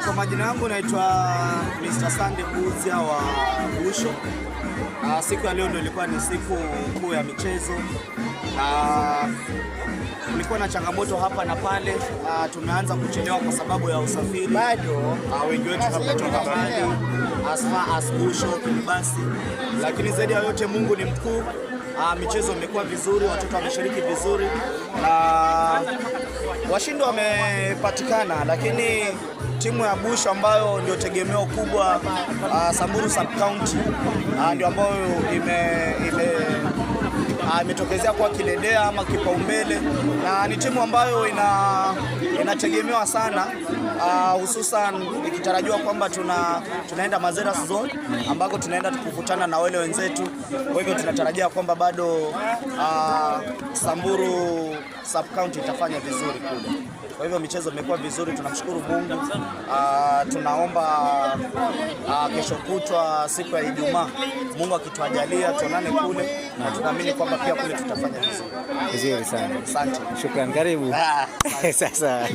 Kwa majina yangu naitwa Mr. Sunday Buzia wa Busho. Siku ya leo ndio ilikuwa ni siku kuu ya michezo na kulikuwa na changamoto hapa na pale. Tumeanza kuchelewa kwa sababu ya usafiri. Bado wengi wetu tunatoka mbali as far as Busho Kilibasi, lakini zaidi ya yote Mungu ni mkuu. Michezo imekuwa vizuri, watoto wameshiriki vizuri na washindi wamepatikana, lakini timu ya Busho ambayo ndio tegemeo kubwa, Samburu Sub County ndio ambayo imetokezea kwa kidedea ama kipaumbele, na ni timu ambayo inategemewa sana, hususan ikitarajiwa kwamba tunaenda Mazeras Zone ambako tunaenda kukutana na wale wenzetu. Kwa hivyo tunatarajia kwamba bado Samburu Sub County itafanya vizuri kule. Kwa hivyo michezo imekuwa vizuri, tunamshukuru Mungu. Tunaomba kesho kutwa siku ya Ijumaa, Mungu akituajalia tuonane kule, na tunaamini kwamba pia kule tutafanya vizuri. Vizuri sana. Asante. Shukrani, karibu. Sasa